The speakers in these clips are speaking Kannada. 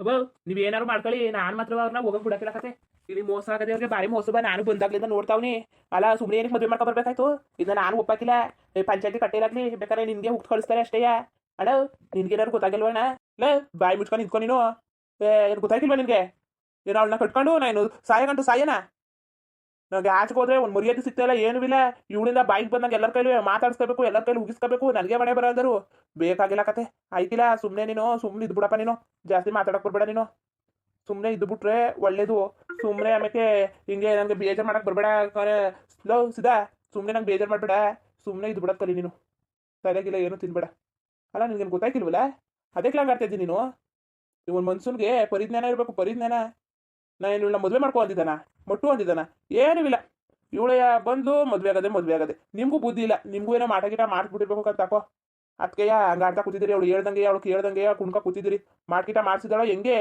ಅಬ್ಬ ನೀವ್ ಏನಾರು ಮಾಡ್ಕೊಳ್ಳಿ, ನಾನು ಮಾತ್ರ ಅವ್ರನ್ನ ಹೋಗಕ್ ಬಿಡಕ್ಕಿಲ್ಲ. ಇಲ್ಲಿ ಮೋಸ ಆಗದೆ ಅವ್ರಿಗೆ ಬಾರಿ ಮೋಸ ಬಾ. ನಾನು ಬಂದಾಗ್ಲಿಂದ ನೋಡ್ತಾವ್ನಿ. ಅಲ್ಲ ಸುಮ್ಮನೆ ಏನಕ್ಕೆ ಮದುವೆ ಮಾಡ್ಕೊ ಬರ್ಬೇಕಾಯ್ತು? ಇದನ್ನ ನಾನು ಒಪ್ಪಾಕಿಲ್ಲ. ಪಂಚಾಯತಿ ಕಟ್ಟೆಲಾಗ್ಲಿ ಬೇಕಾದ್ರೆ ನಿನ್ಗೆ ಹುಟ್ಟು ಕಳಿಸ್ತಾರೆ ಅಷ್ಟೇಯ. ಅಣ್ಣ ನಿನ್ಗೇನಾರು ಗೊತ್ತಾಗಿಲ್ವಣ್ಣ? ಲೇ ಬಾಯಿ ಮುಚ್ಕೊಂಡು ನಿಂತ್ಕೊ ನೀನು. ಏನು ಗೊತ್ತಾಗಿಲ್ವಾ ನಿನ್ಗೆ? ಏನೋ ಅವಳನ್ನ ಕಟ್ಕೊಂಡು ನಾನು ಸಾಯಗಂಟು ಸಾಯನ? ನನಗೆ ಆಚೆಗೆ ಹೋದ್ರೆ ಒಂದು ಮರ್ಯಾದೆ ಸಿಗ್ತಾಯಿಲ್ಲ, ಏನೂ ಇಲ್ಲ. ಇವಳಿಂದ ಬಾಯಿಗೆ ಬಂದಂಗೆ ಎಲ್ಲರ ಕೈಲಿ ಮಾತಾಡ್ಸ್ಕೋಬೇಕು, ಎಲ್ಲರ ಕೈಲಿ ಉಗಿಸ್ಕೋಬೇಕು. ನನಗೆ ಮನೆ ಬರೋದರು ಬೇಕಾಗಿಲ್ಲ ಕತೆ. ಆಯ್ತಿಲ್ಲ ಸುಮ್ಮನೆ ನೀನು ಸುಮ್ಮನೆ ಇದ್ಬಿಡಪ್ಪ. ನೀನು ಜಾಸ್ತಿ ಮಾತಾಡಕ್ ಬರ್ಬೇಡ. ನೀನು ಸುಮ್ಮನೆ ಇದ್ದು ಬಿಟ್ರೆ ಒಳ್ಳೇದು. ಸುಮ್ಮನೆ ಆಮೇಲೆ ಹಿಂಗೆ ನನಗೆ ಬೇಜಾರು ಮಾಡಕ್ಕೆ ಬರಬೇಡ. ಲೋ ಸಿದಾ ಸುಮ್ಮನೆ ನಂಗೆ ಬೇಜಾರು ಮಾಡಬೇಡ. ಸುಮ್ಮನೆ ಇದ್ದು ಬಿಡಕ್ಕೆ ಕಲಿ ನೀನು. ಸರಿಯಾಗಿಲ್ಲ ಏನು ತಿನ್ಬೇಡ. ಅಲ್ಲ ನಿನ್ಗೇನು ಗೊತ್ತಾಯ್ತಿಲ್ವಲ್ಲ? ಅದಕ್ಕೆ ಹಂಗೆ ಆಡ್ತಾ ಇದ್ದೀನಿ ನೀನು. ಇವನ್ ಮನ್ಸೂನ್ಗೆ ಪರಿಜ್ಞಾನ ಇರಬೇಕು, ಪರಿಜ್ಞಾನ. ನಾನು ಇವಳನ್ನ ಮದುವೆ ಮಾಡ್ಕೊ ಅಂದಿದ್ದಾನ? ಮೊಟ್ಟು ಅಂದಿದ್ದಾನ? ಏನೂ ಇಲ್ಲ. ಇವಳೆಯ ಬಂದು ಮದುವೆ ಆಗದೆ. ನಿಮಗೂ ಬುದ್ಧಿ ಇಲ್ಲ. ನಿಮಗೂ ಏನೋ ಮಾಟ ಗಿಟ ಮಾಡಿಬಿಟ್ಟಿರ್ಬೇಕು ಅಂತ ತಾಕೋ. ಅದಕ್ಕೆಯ ಹಂಗೆ ಆಡ್ತಾ ಕೂತಿದ್ದೀರಿ. ಅವಳು ಹೇಳ್ದಂಗೆ ಕುಣ್ಕ ಕೂತಿದ್ದೀರಿ. ಮಾಡ್ಕಿಟ ಮಾಡಿಸಿದಾಳೋ ಹೆಂಗೆ?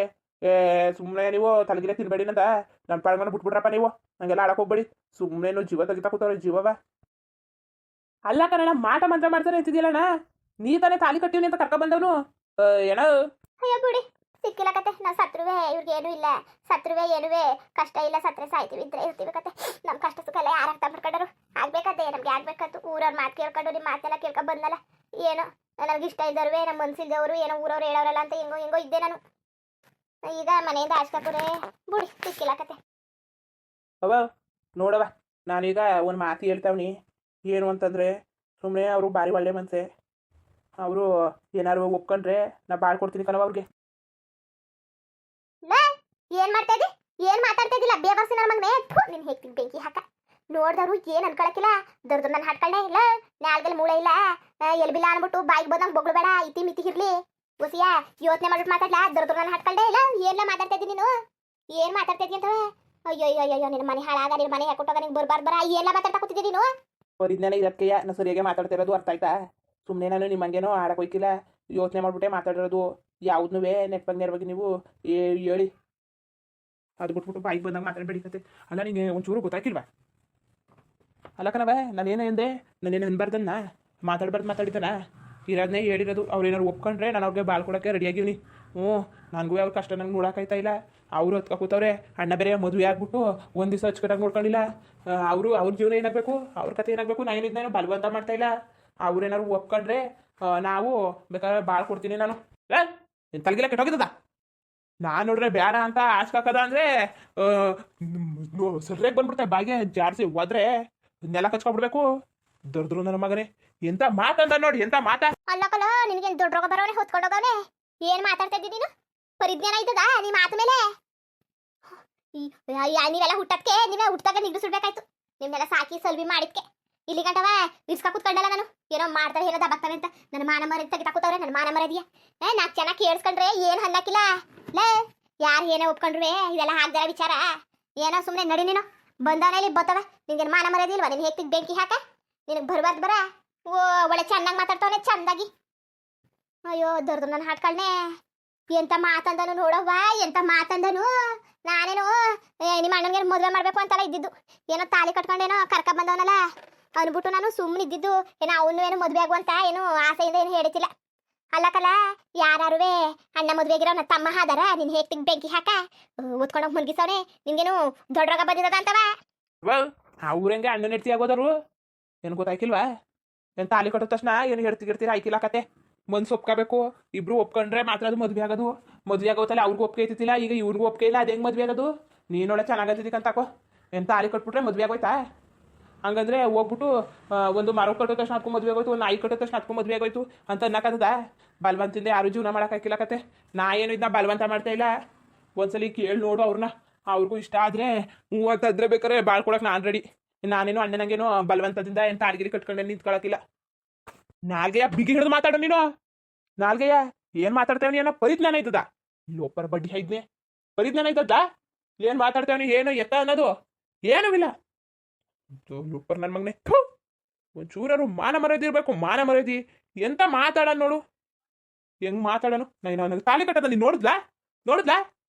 ಸುಮ್ಮನೆ ನೀವು ತಲೆಗಿಲೆ ತಿನ್ಬೇಡಿ ಅಂತ ನನ್ನ ಪಾಳ್ಗನ ಬಿಟ್ಬಿಟ್ರಪ್ಪ ನೀವು. ಹಂಗೆಲ್ಲ ಆಡಕ್ಕೆ ಹೋಗ್ಬೇಡಿ. ಸುಮ್ಮನೆ ಜೀವ ತೆಗಿತಾ ಕೂತವ್ರೆ ಜೀವವ. ಅಲ್ಲ ಕಣ ಮಾಟ ಮಂತ್ರ ಮಾಡ್ತಾರೆ ಅಂತಿದ್ಯಲ್ಲಣ್ಣ. ನೀ ತಾನೇ ತಾಲಿ ಕಟ್ಟಿವ್ನಿ ಅಂತ ಕರ್ಕ ಬಂದವನು ಏನೋ. ಅಯ್ಯೋ ಬಿಡಿ, ಸಿಕ್ಕಿಲ್ಲ ಕತೆ. ನಾವು ಸತ್ರುವೆ ಇವ್ರಿಗೆ ಏನೂ ಇಲ್ಲ. ಸತ್ರುವೆ ಏನುವೆ ಕಷ್ಟ ಇಲ್ಲ. ಸತ್ರೆ ಸಾಯ್ತೀವಿ, ಇದ್ರೆ ಇರ್ತೀವಿ ಕತೆ. ನಮ್ಮ ಕಷ್ಟ ಸುಖ ಎಲ್ಲ ಯಾರು ಅರ್ಥ ಮಾಡ್ಕೊಂಡರು? ಆಗ್ಬೇಕತ್ತೆ ನಮ್ಗೆ ಆಗ್ಬೇಕತ್ತು. ಊರವ್ರ ಮಾತು ಕೇಳ್ಕೊಂಡು ನಿಮ್ಮ ಮಾತೆಲ್ಲ ಕೇಳ್ಕೊಂಡು ಬಂದಲ್ಲ. ಏನೋ ನನಗೆ ಇಷ್ಟ ಇದ್ದವ್ರೆ, ನಮ್ಮ ಮನ್ಸಿಲ್ದವರು ಏನೋ ಊರವ್ರು ಹೇಳೋರಲ್ಲ ಅಂತ ಹೆಂಗೋ ಇದ್ದೆ ನಾನು. ಈಗ ಮನೆಯಿಂದ ಆಚ್ಕಾಕುರೆ ಬಿಡಿ, ಸಿಕ್ಕಿಲ್ಲ ಕತೆ. ಅವ ನೋಡವ, ನಾನೀಗ ಒಂದು ಮಾತು ಹೇಳ್ತಾವ್ನಿ. ಏನು ಅಂತಂದರೆ ಸುಮ್ಮನೆ ಅವರು ಭಾರಿ ಒಳ್ಳೆ ಮನಸ್ಸೆ. ಅವರು ಏನಾರು ಒಪ್ಕೊಂಡ್ರೆ ನಾ ಬಾಳ್ಕೊಡ್ತೀನಿ ಕಣವ ಅವ್ರಿಗೆ. ಏನ್ ಮಾಡ್ತಾ ಇದ್ದಿ? ಏನ್ ಮಾತಾಡ್ತಾ ಇದ್ದಿಲ್ಲ? ಬೇವರ್ಸಿ ನನ್ನ ಮಗನೇ, ನಿನ್ ಹೇಗ್ತೀನಿ ಬೆಂಕಿ ಹಾಕ. ನೋಡ್ದವ್ರು ಏನ್ ಅನ್ಕೊಳಕಿಲ್ಲ. ದೊಡ್ಡ ನನ್ನ ಹಾಡ್ಕೊಂಡೆ ಇಲ್ಲ, ನಾಲ್ಗಲ್ಲಿ ಮೂಳೆ ಇಲ್ಲ, ಎಲ್ಬಿಲ್ಲ ಅನ್ಬಿಟ್ಟು ಬಾಯಿಗೆ ಬಂದಂಗೆ ಬೊಗಳ್ಬೇಡ. ಇತಿ ಮಿತಿ ಇರ್ಲಿ ಗೊಸಿಯಾ. ಯೋಚನೆ ಮಾಡ್ಬಿಟ್ಟು ಮಾತಾಡ್ಲಾ? ದೊಡ್ಡ ನನ್ನ ಹಾಡ್ಕೊಂಡೆ ಇಲ್ಲ. ಏನ್ಲ ಮಾತಾಡ್ತಾ ಇದ್ದೀನಿ ನೀನು? ಏನ್ ಮಾತಾಡ್ತಾ ಇದ್ದೀನಿ ಅಂತವ? ಅಯ್ಯೋ ನಿನ್ನ ಮನೆ ಹಾಳಾಗ, ನಿನ್ನ ಮನೆ ಹಾಕೊಟ್ಟಾಗ ನಿಂಗೆ ಬರ್ಬಾರ್ದು ಬರ. ಏನ್ಲ ಮಾತಾಡ್ತಾ ಕೂತಿದ್ದಿ ನೀನು? ಪರಿಜ್ಞಾನ ಇದಕ್ಕೆಯ ನಾ ಸರಿಯಾಗಿ ಮಾತಾಡ್ತಿರೋದು, ಅರ್ಥ ಆಯ್ತಾ? ಸುಮ್ಮನೆ ನಾನು ನಿಮ್ಮಂಗೇನೋ ಆಡಕ್ಕೆ ಹೋಯ್ಕಿಲ್ಲ. ಯೋಚನೆ ಮಾಡ್ಬಿಟ್ಟೆ ಮಾತಾಡಿರೋದು. ಯಾವುದನ್ನೂ ನೆಟ್ಬಂಗೆ ನೀವು ಹೇಳಿ. ಅದು ಬಿಟ್ಬಿಟ್ಟು ಬಾಯಿಗೆ ಬಂದಾಗ ಮಾತಾಡಬೇಡಿ ಕತೆ. ಅಲ್ಲ ನಿಂಗೆ ಒಂಚೂರು ಗೊತ್ತಾಗಿಲ್ವಾ? ಅಲ್ಲ ಕಣವ, ನಾನೇನು ಎಂದೆ? ನಾನೇನು ಅನ್ಬಾರ್ದನ್ನ ಮಾತಾಡಿದ್ದಾನ? ಇರೋದನ್ನೇ ಹೇಳಿರೋದು. ಅವ್ರು ಏನಾರು ಒಪ್ಕೊಂಡ್ರೆ ನಾನು ಅವ್ರಿಗೆ ಬಾಳ್ ಕೊಡೋಕ್ಕೆ ರೆಡಿಯಾಗಿವ್ನಿ. ನನಗೂ ಅವ್ರ ಕಷ್ಟ ನಂಗೆ ನೋಡೋಕ್ಕಾಯ್ತಾ ಇಲ್ಲ. ಅವರು ಹತ್ಕೊ ಕೂತವ್ರೆ. ಅಣ್ಣ ಬೇರೆ ಮದುವೆ ಆಗ್ಬಿಟ್ಟು ಒಂದು ದಿವಸ ಅಚ್ಚುಕಟ್ಟಾಗಿ ನೋಡ್ಕೊಂಡಿಲ್ಲ. ಅವ್ರ ಜೀವನ ಏನಾಗಬೇಕು, ಅವ್ರ ಕತೆ ಏನಾಗಬೇಕು? ನಾನೇನಿದ್ದೇನೋ ಬಲವಂತ ಮಾಡ್ತಾಯಿಲ್ಲ. ಅವ್ರೇನಾರು ಒಪ್ಕೊಂಡ್ರೆ ನಾವು ಬೇಕಾದ್ರೆ ಬಾಳ್ ಕೊಡ್ತೀನಿ ನಾನು. ತಲೆಗೆಲ್ಲ ಕೆಟ್ಟೋಗಿದ್ದದ. ನಾನು ನೋಡ್ರೆ ಬೇಡ ಅಂತ ಆಸ್ಕಾಕದ ಅಂದರೆ ಸರಿಯಾಗಿ ಬಂದ್ಬಿಡ್ತಾರೆ. ಬಾಯಿಗೆ ಜಾರಿಸಿ ಹೋದ್ರೆ ನೆಲ ಕಚ್ಕೊಬಿಡ್ಬೇಕು. ದೊಡ್ಡದ್ರು ನನ್ನ ಮಗನೇ. ಎಂತ ಮಾತಂದ ನೋಡಿ, ಎಂತ ಮಾತ. ಅಲ್ಲಕಲ್ಲ, ನಿನಗೇನು ದೊಡ್ಡ ರೋಗ ಬರೋನೆ ಹೊತ್ಕೊಂಡೋಗವನೆ. ಏನ್ ಮಾತಾಡ್ತಾ ಇದ್ದೀನಿ ನೀನು? ಪರಿಜ್ಞಾನ ಇದ್ದದ ನೀ ಮಾತು ಮೇಲೆ? ನೀವೆಲ್ಲ ಹುಟ್ಟಕ್ಕೆ ನೀವೇ ಹುಟ್ಟಾಗ ನಿಗ್ರಿಸಿಡ್ಬೇಕಾಯ್ತು. ನಿಮ್ನೆಲ್ಲ ಸಾಕಿ ಸಲ್ವಿ ಮಾಡಿದ್ಕೆ ಇಲ್ಲಿ ಗಂಟವ ಇರ್ಸ್ಕಾ ಕೂತ್ಕೊಂಡಲ್ಲ ನಾನು. ಏನೋ ಮಾಡ್ತಾರೆ, ಏನೋ ದಬಕ್ತಾನೆ ಅಂತ ನನ್ನ ಮಾನ ಮರ್ಯಾದೆ ತೆಗಿತಾ ಕೂತವ್ರೆ. ನನ್ನ ಮಾನ ಮರ್ಯಾದೆಯ ನಾಲ್ಕು ಚೆನ್ನಾಗಿ ಕೇಳಿಸ್ಕೊಂಡ್ರೆ ಏನು ಹನ್ನಕ್ಕಿಲ್ಲ. ಲೇ ಯಾರು ಏನೇ ಒಪ್ಕೊಂಡ್ರೆ ಇದೆಲ್ಲ ಹಾಕ್ದಾರ ವಿಚಾರ. ಏನೋ ಸುಮ್ಮನೆ ನಡಿ ನೀನು. ಬಂದವನಲ್ಲಿ ಬತ್ತವ. ನಿನ್ಗೇನು ಮಾನ ಮರ್ಯಾದೆ ಇಲ್ವಾ? ನೀನು ಹೇಗ್ತಿದ್ ಬೆಂಕಿ ಹಾಕ. ನಿನಗೆ ಬರಬಾರ್ದು ಬರ. ಒಳ್ಳೆ ಚೆನ್ನಾಗಿ ಮಾತಾಡ್ತಾವನೆ ಚಂದಾಗಿ. ಅಯ್ಯೋ ದೊಡ್ಡದು ನನ್ನ ಹಾಟ್ಕಳ್ನೆ. ಎಂತ ಮಾತಂದನು ನೋಡವ್ವ, ಎಂತ ಮಾತಂದನು. ನಾನೇನು ನಿಮ್ಮ ಅಣ್ಣನಿಗೆ ಮದುವೆ ಮಾಡಬೇಕು ಅಂತೆಲ್ಲ ಇದ್ದಿದ್ದು. ಏನೋ ತಾಲಿ ಕಟ್ಕೊಂಡೇನೋ ಕರ್ಕ ಬಂದವನಲ್ಲ ಅಂದ್ಬಿಟ್ಟು ನಾನು ಸುಮ್ಮನೆ ಇದ್ದಿದ್ದು. ಏನೋ ಅವನು ಏನು ಮದುವೆ ಆಗುವಂತ ಏನು ಆಸೆಯಿಂದ ಏನು ಹೇಳ್ತಿಲ್ಲ. ಅಲ್ಲಕಲ್ಲ, ಯಾರುವೆ ಅಣ್ಣ ಮದುವೆಗಿರೋ ನನ್ನ ತಮ್ಮ ಹಾದಾರ. ನೀನು ಹೇಗ್ತಿಗ್ ಬೆಂಕಿ ಹಾಕ ಓದ್ಕೊಂಡೋಗಿ ಮುನ್ಗಿಸವ್ರೆ. ನಿನ್ಗೇನು ದೊಡ್ಡ ರೋಗ ಬಂದಿರೋದ ಅಂತವ? ಅವ್ರಂಗೆ ಅಣ್ಣನ ಹೆಡ್ತಿ ಆಗೋದರು ಏನು ಗೊತ್ತಾಯ್ಕಿಲ್ವಾ? ಏನು ತಾಲಿ ಕಟ್ಟಿದ ತಕ್ಷಣ ಏನು ಹೇಳ್ತಿರ್ತೀರ ಆಯ್ಕಿಲ್ಲ ಕತೆ. ಮನ್ಸು ಒಪ್ಕೋಬೇಕು. ಇಬ್ರು ಒಪ್ಕೊಂಡ್ರೆ ಮಾತ್ರ ಅದು ಮದುವೆ ಆಗೋದು. ಮದುವೆ ಆಗೋತಲ್ಲ ಅವ್ರಿಗೂ ಒಪ್ಪಿಗೆ ಐತಿಲ್ಲ. ಈಗ ಇವ್ರಿಗೂ ಒಪ್ಪಿಗೆ ಇಲ್ಲ. ಅದು ಹೆಂಗೆ ಮದುವೆ ಆಗೋದು? ನೀನೊಳ್ಳೆ ಚೆನ್ನಾಗತ್ತಿದ್ದಕ್ಕಂತಾಕೋ. ಏನು ತಾಲಿ ಕಟ್ಬಿಟ್ರೆ ಮದುವೆ ಆಗೋಯ್ತಾ? ಹಂಗಂದ್ರೆ ಹೋಗ್ಬಿಟ್ಟು ಒಂದು ಮರ ಕಟ್ಟಿದ ತಕ್ಷಣ ಅದಕ್ಕೂ ಮದುವೆ ಆಗೋಯ್ತು, ಒಂದು ನಾಯಿ ಕಟ್ಟಿದ ತಕ್ಷಣ ಅದಕ್ಕೂ ಮದುವೆ ಆಗೋಯ್ತು ಅಂತ ಅನ್ನಕತ್ತದ? ಬಲವಂತಿಂದ ಯಾರು ಜೀವನ ಮಾಡೋಕ್ಕಾಗಿಲ್ಲ ಕತೆ. ನಾ ಏನು ಇದನ್ನ ಬಲವಂತ ಮಾಡ್ತಾ ಇಲ್ಲ. ಒಂದ್ಸಲಿ ಕೇಳಿ ನೋಡು ಅವ್ರನ್ನ. ಅವ್ರಿಗೂ ಇಷ್ಟ ಆದರೆ ಅಂತಂದ್ರೆ ಬೇಕಾರೆ ಬಾಳ್ಕೊಳಕ್ಕೆ ನಾನು ರೆಡಿ. ನಾನೇನು ಅಣ್ಣನಂಗೇನೋ ಬಲವಂತದಿಂದ ಏನು ತಾಳ್ಗಿರಿ ಕಟ್ಕೊಂಡೆ ನಿಂತ್ಕೊಳಕಿಲ್ಲ. ನಾಲ್ಗೆಯ ಬಿಗಿ ಹಿಡಿದು ಮಾತಾಡೋ ನೀನು. ನಾಲ್ಗೆಯ ಏನು ಮಾತಾಡ್ತೇವನಿ? ಏನೋ ಪರಿಜ್ಞಾನ ಇದ್ದದ? ಲೋಪರ್ ಬಡ್ಡಿ ಐದ್ನೆ ಪರಿಜ್ಞಾನ ಇದ್ದದ? ಏನು ಮಾತಾಡ್ತೇವನಿ? ಏನು ಎತ್ತ ಅನ್ನೋದು ಏನೂ ಇಲ್ಲ. ಲೋಪರ್ ನನ್ನ ಮಗನೇ. ಒಂಚೂರು ಮಾನ ಮರ್ಯಾದೆ ಇರಬೇಕು. ಮಾನ ಮರ್ಯಾದೆ ಎಂತ ಮಾತಾಡ ನೋಡು. ಹೆಂಗ್ ಮಾತಾಡೋನು? ನನಗೆ ತಾಲಿ ಕಟ್ಟದ ನೀನು ನೋಡಿದ್ಲಾ?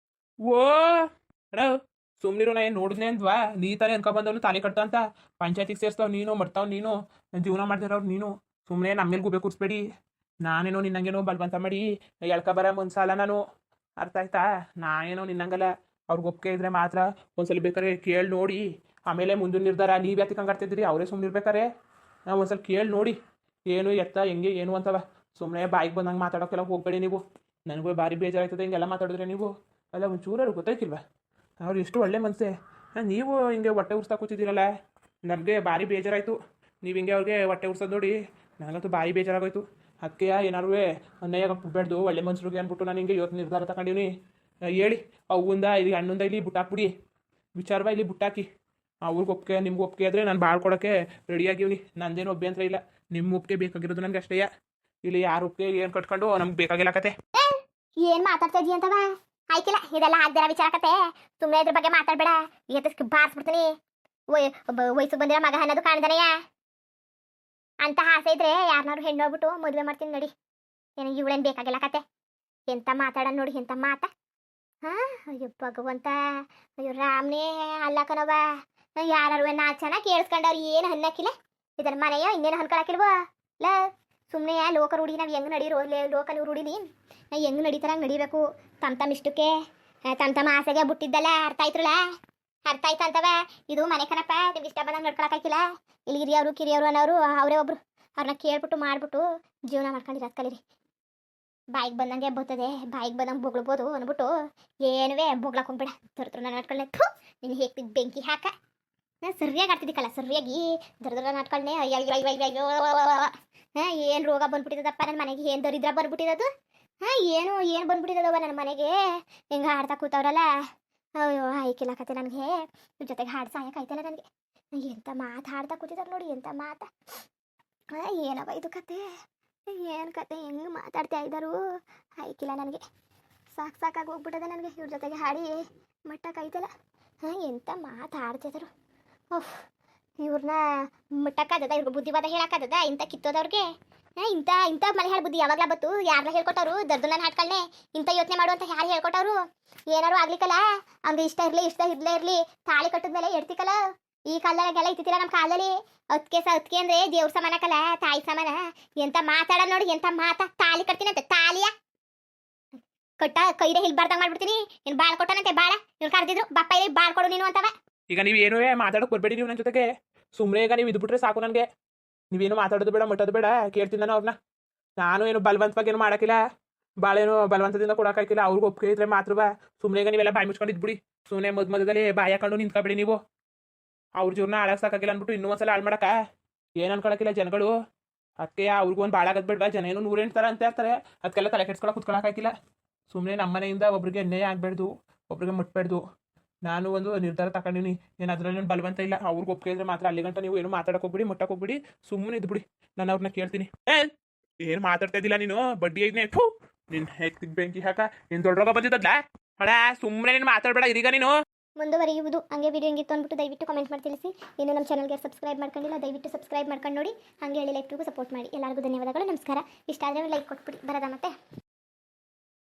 ಓ ಅಣ್ಣ ಸುಮ್ನಿರು. ನಾ ಏನು ನೋಡಿದ್ನೆ ಅಂದ್ವಾ? ನೀ ತಾನೇ ಅನ್ಕೊಬಂದವನು ತಾಲಿ ಕಟ್ಟ ಅಂತ. ಪಂಚಾಯತಿಗೆ ಸೇರಿಸ್ತಾವ್ ನೀನು, ಮಾಡ್ತಾವ್ ನೀನು, ಜೀವನ ಮಾಡ್ತಿರೋರು ನೀನು. ಸುಮ್ಮನೆ ನಮ್ಮೇಲೆ ಗುಬೆ ಕೂರಿಸ್ಬೇಡಿ. ನಾನೇನೋ ನಿನ್ನಂಗೇನೋ ಬಲವಂತ ಮಾಡಿ ಎಳ್ಕೊಬರ ಮನ್ಸಲ್ಲ ನಾನು. ಅರ್ಥ ಆಯ್ತಾ? ನಾ ಏನೋ ನಿನ್ನಂಗಲ್ಲ, ಅವ್ರಿಗೆ ಒಪ್ಪಿಗೆ ಇದ್ರೆ ಮಾತ್ರ ಒಂದ್ಸಲ ಬೇಕಾದ್ರೆ ಕೇಳಿ ನೋಡಿ, ಆಮೇಲೆ ಮುಂದಿನ ನಿರ್ಧಾರ ನೀವು ಯಾತಿ ಕಂಗಾಡ್ತಿದ್ದೀರಿ, ಅವರೇ ಸುಮ್ಮನೆ ಇರ್ಬೇಕಾರೆ ನಾವು ಒಂದ್ಸಲ ಕೇಳಿ ನೋಡಿ ಏನು ಎತ್ತ ಹೆಂಗೆ ಏನು ಅಂತವ. ಸುಮ್ಮನೆ ಬಾಯಿಗೆ ಬಂದಂಗೆ ಮಾತಾಡೋಕ್ಕೆಲ್ಲ ಹೋಗಬೇಡಿ ನೀವು. ನನಗೂ ಭಾರಿ ಬೇಜಾರಾಯ್ತದೆ ಹಿಂಗೆಲ್ಲ ಮಾತಾಡಿದ್ರೆ ನೀವು. ಅಲ್ಲ ಒಂಚೂರು ಗೊತ್ತಾಯ್ತಿಲ್ವ ಅವ್ರು ಎಷ್ಟು ಒಳ್ಳೆ ಮನಸ್ಸೆ. ನೀವು ಹಿಂಗೆ ಹೊಟ್ಟೆ ಉರ್ಸ್ತಾ ಕೂತಿದ್ದೀರಲ್ಲ, ನನಗೆ ಭಾರಿ ಬೇಜಾರಾಯಿತು. ನೀವು ಹಿಂಗೆ ಅವ್ರಿಗೆ ಹೊಟ್ಟೆ ಉರ್ಸೋದು ನೋಡಿ ನನಗಂತೂ ಭಾರಿ ಬೇಜಾರಾಗೋಯ್ತು. ಅದಕ್ಕೆ ಏನಾರು ಅನ್ಯಾಯ ಬಿಡ್ಬೇಡ್ದು ಒಳ್ಳೆ ಮನುಷ್ಯರಿಗೆ ಅಂದ್ಬಿಟ್ಟು ನಾನು ಹಿಂಗೆ ಇವತ್ತು ನಿರ್ಧಾರ ತಗೊಂಡಿವ್ನಿ. ಹೇಳಿ ಅವಂದ ಇಲ್ಲಿ ಹಣ್ಣುಂದ ಇಲ್ಲಿ ಬುಟ್ಟಾಕ್ಬಿಡಿ, ವಿಚಾರವ ಇಲ್ಲಿ ಬುಟ್ಟಾಕಿ. ಅವ್ರಿಗೆ ಒಪ್ಪಿಗೆ ನಿಮ್ಗೆ ಒಪ್ಪಿಗೆ ಆದರೆ ನಾನು ಬಾಳ್ಕೊಡೋಕ್ಕೆ ರೆಡಿಯಾಗಿವ್ನಿ. ನಂದೇನು ಅಭ್ಯಂತರ ಇಲ್ಲ. ನಿಮ್ಮ ಒಪ್ಪಿಗೆ ಬೇಕಾಗಿರೋದು ನನಗೆ ಅಷ್ಟೇ. ಇಲ್ಲಿ ಯಾರು ಒಪ್ಪಿಗೆ ಏನು ಕಟ್ಕೊಂಡು ನಮ್ಗೆ ಬೇಕಾಗಿಲ್ಲ ಕತೆ. ಏನ್ ಮಾತಾಡ್ತಾ ಇದೀಯ ಅಂತವ? ಆಯ್ಕಿಲ್ಲ, ಇದೆಲ್ಲ ಆಗ್ದಿರ ವಿಚಾರ ಕತೆ. ಸುಮ್ಮನೆ ಇದ್ರ ಬಗ್ಗೆ ಮಾತಾಡ್ಬೇಡ. ಇವತ್ತು ಬಾರಿಸ್ಬಿಡ್ತೀನಿ. ವಯಸ್ಸು ಬಂದಿರೋ ಮಗ ಅನ್ನೋದು ಕಾಣ್ದಾನೆಯ ಅಂತ ಆಸೆ ಇದ್ರೆ ಯಾರನ್ನಾರು ಹೆಣ್ಣು ಹೋಗ್ಬಿಟ್ಟು ಮದುವೆ ಮಾಡ್ತೀನಿ ನೋಡಿ. ಏನು ಇವಳೇನು ಬೇಕಾಗಿಲ್ಲ ಕತೆ. ಎಂತ ಮಾತಾಡ ನೋಡಿ, ಎಂತ ಮಾತ. ಹಾ, ಅಯ್ಯೋ ಭಗವಂತ, ಅಯ್ಯೋ ರಾಮ್ನೇ ಅಲ್ಲ ಕಣವ. ಯಾರು ನಾ ಚೆನ್ನಾಗಿ ಕೇಳಿಸ್ಕೊಂಡವ್ರು ಏನು ಅನ್ನಕ್ಕಿಲ್ಲ. ಇದನ್ನ ಮನೆಯ ಇನ್ನೇನು ಅನ್ಕೊಳಕಿಲ್ವ? ಲ ಸುಮ್ಮನೆ ಲೋಕ ರೂಢಿ ನಾವು ಹೆಂಗೆ ನಡೀರೋ ಲೋಕ ರೂಢಿನಿ ನಾವು ಹೆಂಗೆ ನಡೀತಾರಂಗೆ ನಡಿಬೇಕು. ತಮ್ಮ ಇಷ್ಟಕ್ಕೆ ತಮ್ಮ ಆಸೆಗೆ ಬಿಟ್ಟಿದ್ದಲ್ಲ. ಅರ್ಥ ಆಯ್ತ್ರಲ್ಲ? ಅರ್ಥ ಆಯ್ತಾ ಅಂತವ? ಇದು ಮನೆ ಕಣಪ್ಪ, ನಿಮ್ಗೆ ಇಷ್ಟ ಬಂದಂಗೆ ನಡ್ಕೊಳಕ್ಕಾಗಿಲ್ಲ. ಇಲ್ಲಿ ಹಿರಿಯವರು ಕಿರಿಯವರು ಅನ್ನೋರು ಅವರೇ ಒಬ್ರು. ಅವ್ರನ್ನ ಕೇಳ್ಬಿಟ್ಟು ಮಾಡ್ಬಿಟ್ಟು ಜೀವನ ಮಾಡ್ಕೊಂಡಿರೋದು ಕಲೀರಿ. ಬಾಯಿಗೆ ಬಂದಂಗೆ ಬರ್ತದೆ, ಬಾಯಿಗೆ ಬಂದಂಗೆ ಬೊಗ್ಳ್ಬೋದು ಅಂದ್ಬಿಟ್ಟು ಏನುವೇ ಬೊಗ್ಳಕ್ಕೆ ಹೋಗ್ಬೇಡ. ದೊಡ್ಡ ನಾಟ್ಕೊಂಡೆ ನೀನು ಹೇಗ್ತಿದ್ದು ಬೆಂಕಿ ಹಾಕ. ನಾನು ಸರಿಯಾಗಿ ಆಡ್ತಿದ್ದಿಕ್ಕಲ್ಲ, ಸರಿಯಾಗಿ ದೊಡ್ಡ ನಾಟ್ಕೊಂಡೆ. ಅಯ್ಯೋ ಹಾಂ, ಏನು ರೋಗ ಬಂದ್ಬಿಟ್ಟಿದ್ದಪ್ಪ ನನ್ನ ಮನೆಗೆ, ಏನು ದರಿದ್ರ ಬಂದ್ಬಿಟ್ಟಿರೋದು. ಹಾಂ, ಏನು ಬಂದ್ಬಿಟ್ಟಿದ್ದವ ನನ್ನ ಮನೆಗೆ. ಹಿಂಗೆ ಹಾಡ್ತಾ ಕೂತವ್ರಲ್ಲ, ಅಯ್ಯೋ ಆಯ್ಕಿಲ್ಲ ಕತೆ ನನಗೆ. ಇವ್ರ ಜೊತೆಗೆ ಹಾಡು ಸಾಯಕಾಯ್ತಲ್ಲ ನನಗೆ. ಎಂಥ ಮಾತು ಹಾಡ್ತಾ ಕೂತಿದ್ದಾರೆ ನೋಡಿ, ಎಂಥ ಮಾತು. ಏನವ ಇದು ಕತೆ, ಏನು ಕತೆ, ಹೆಂಗೆ ಮಾತಾಡ್ತಾ ಇದ್ದಾರು. ಆಯ್ಕಿಲ್ಲ ನನಗೆ. ಸಾಕಾಗಿ ಹೋಗ್ಬಿಟ್ಟದೆ ನನಗೆ ಇವ್ರ ಜೊತೆಗೆ ಹಾಡಿ ಮಟ್ಟಕ್ಕಾಯ್ತಲ್ಲ. ಹಾಂ, ಎಂಥ ಮಾತು ಹಾಡ್ತಿದ್ರು. ಓಹ್, ಇವ್ರನ್ನ ಮಟ್ಟಕ್ಕಾದದ, ಇವ್ರಿಗೆ ಬುದ್ಧಿವಾದ ಹೇಳಕ್ಕಾದದ ಇಂಥ ಕಿತ್ತೋದವ್ರಿಗೆ. ಇಂಥ ಮನೆ ಹೇಳಿ ಬುದ್ಧಿ ಯಾವಾಗಲ ಬತ್ತು? ಯಾರನ್ನ ಹೇಳ್ಕೊಟ್ಟವ್ರು? ದರ್ದನ ಹಾಡ್ಕೊಳ್ಳೆ ಇಂಥ ಯೋಚನೆ ಮಾಡುವಂತ ಯಾರು ಹೇಳ್ಕೊಟ್ಟವ್ರು? ಏನಾರು ಆಗ್ಲಿಕ್ಕಲ್ಲ, ಅವ್ನಿಗೆ ಇಷ್ಟ ಇರಲೇ ಇರಲಿ, ತಾಳಿ ಕಟ್ಟಿದ್ಮೇಲೆ ಎಡ್ತಿಕಲ್ಲ. ಈ ಕಾಲದಾಗೆಲ್ಲ ಇತ್ತಿಲ್ಲ ನಮ್ಮ ಕಾಲದಲ್ಲಿ. ಅದಕ್ಕೆ ಅಂದ್ರೆ ದೇವ್ರ ಸಮಾನಕ್ಕಲ್ಲ, ತಾಯಿ ಸಮಾನ. ಎಂತ ಮಾತಾಡ ನೋಡಿ, ಎಂತ ಮಾತಾ. ತಾಳಿ ಕಟ್ತೀನಂತೆ, ತಾಳಿಯ ಕಟ್ಟ ಕೈರೇ ಹಿಲ್ಬಾರ್ದಾಗ ಮಾಡ್ಬಿಡ್ತೀನಿ. ಇನ್ನು ಬಾಳ್ ಕೊಟ್ಟನಂತೆ, ಬಾಳ ಇವ್ರು ಕರೆದಿದ್ರು, ಬಪ್ಪ ಇಲ್ಲಿ ಬಾಳ್ ಕೊಡು ನೀನು ಅಂತವ. ಈಗ ನೀವು ಏನೂ ಮಾತಾಡೋಕೆ ಬರಬೇಡಿ ನೀವು ನನ್ನ ಜೊತೆಗೆ. ಸುಮ್ಮನೆ ಈಗ ನೀವು ಇದ್ಬಿಟ್ರೆ ಸಾಕು ನನಗೆ. ನೀವೇನು ಮಾತಾಡೋದು ಬೇಡ, ಮಟ್ಟೋದು ಬೇಡ. ಕೇಳ್ತೀನಿ ನಾನು ಅವ್ರನ್ನ. ನಾನು ಏನು ಬಲವಂತವಾಗಿ ಏನು ಮಾಡೋಕ್ಕಿಲ್ಲ, ಭಾಳೇನು ಬಲವಂತದಿಂದ ಕೊಡೋಕ್ಕಾಗಿಲ್ಲ. ಅವ್ರಿಗೆ ಒಪ್ಪಿಗೆ ಇದ್ರೆ ಮಾತ್ರವ. ಸುಮ್ಮನೆ ಈಗ ನೀವೆಲ್ಲ ಬಾಯಿ ಮುಚ್ಕೊಂಡಿದ್ಬಿಡಿ. ಸುಮ್ಮನೆ ಮಧ್ಯದಲ್ಲಿ ಬಾಯಿ ಹಾಕೊಂಡು ನಿಂತ್ಕೊಬೇಡಿ ನೀವು. ಅವ್ರ ಜೀವನ ಹಾಳಾಗಿ ಸಾಕಾಗಿಲ್ಲ ಅಂದ್ಬಿಟ್ಟು ಇನ್ನೂ ಒಂದ್ಸಲ ಹಾಳು ಮಾಡಕ್ಕ ಏನು ಅನ್ಕೊಳಕಿಲ್ಲ ಜನಗಳು. ಅದಕ್ಕೆ ಅವ್ರಿಗೂ ಒಂದು ಭಾಳ ಆಗದ್ ಬೇಡವಾ? ಜನ ಏನು 108 ಥರ ಅಂತ ಇರ್ತಾರೆ. ಅದಕ್ಕೆಲ್ಲ ತಲೆ ಕೆಡ್ಸ್ಕೊಳಕ್ಕೆ ಕುತ್ಕೊಳಕ್ಕಾಗಿಲ್ಲ. ಸುಮ್ಮನೆ ನಮ್ಮ ಮನೆಯಿಂದ ಒಬ್ರಿಗೆ ಅನ್ಯಾಯ ಆಗಬೇಡ್ದು, ಒಬ್ರಿಗೆ ಮುಟ್ಬೇಡ್ದು. ನಾನು ಒಂದು ನಿರ್ಧಾರ ತಗೊಂಡಿನಿ. ಏನು ಅದರಲ್ಲಿ ಬಲವಂತ ಇಲ್ಲ. ಅವ್ರಿಗೆ ಒಪ್ಪಿಗೆ ಇದ್ರೆ ಮಾತ್ರ ಅಲ್ಲಿ ಗಂಟ ನೀವು ಏನು ಮಾತಾಡಕ್ಕೆ ಹೋಗ್ಬಿಡಿ, ಮುಟ್ಟಕ್ಕೆ ಹೋಗ್ಬಿಡಿ. ಸುಮ್ಮನೆ ಇದ್ಬಿಡಿ. ನಾನು ಅವ್ರನ್ನ ಕೇಳ್ತೀನಿ. ಏನು ಮಾತಾಡ್ತಾ ಇದ್ದಿಲ್ಲ ನೀನು? ಬಡ್ಡಿ ಐದನೇ ನಿನ್ನ ಹೇಗೆ ಬೆಂಕಿ ಹಾಕ. ನೀನು ದೊಡ್ಡ ರೋಗ ಬಂದಿದ್ದಲ್ಲ ಹಣ. ಸುಮ್ಮನೆ ನೀನು ಮಾತಾಡಬೇಡ ಇದೀಗ ನೀನು. ಮುಂದುವರಿಯುವುದು. ಹಂಗೆ ವಿಡಿಯೋ ಹೆಂಗಿತ್ತು ಅಂದ್ಬಿಟ್ಟು ದಯವಿಟ್ಟು ಕಮೆಂಟ್ ಮಾಡಿ ತಿಳಿಸಿ. ಇನ್ನು ನಮ್ಮ ಚಾನಲ್ಗೆ ಸಬ್ಸ್ಕ್ರೈಬ್ ಮಾಡ್ಕೊಂಡಿಲ್ಲ, ದಯವಿಟ್ಟು ಸಬ್ಸ್ಕ್ರೈಬ್ ಮಾಡ್ಕೊಂಡು ನೋಡಿ. ಹಾಗೆ ಹೇಳಿ ಲೈಕ್ಗೂ ಸಪೋರ್ಟ್ ಮಾಡಿ. ಎಲ್ಲರಿಗೂ ಧನ್ಯವಾದಗಳು, ನಮಸ್ಕಾರ. ಇಷ್ಟ ಆದರೆ ಲೈಕ್ ಕೊಟ್ಬಿಡಿ. ಬರೋದಾ ಮತ್ತೆ.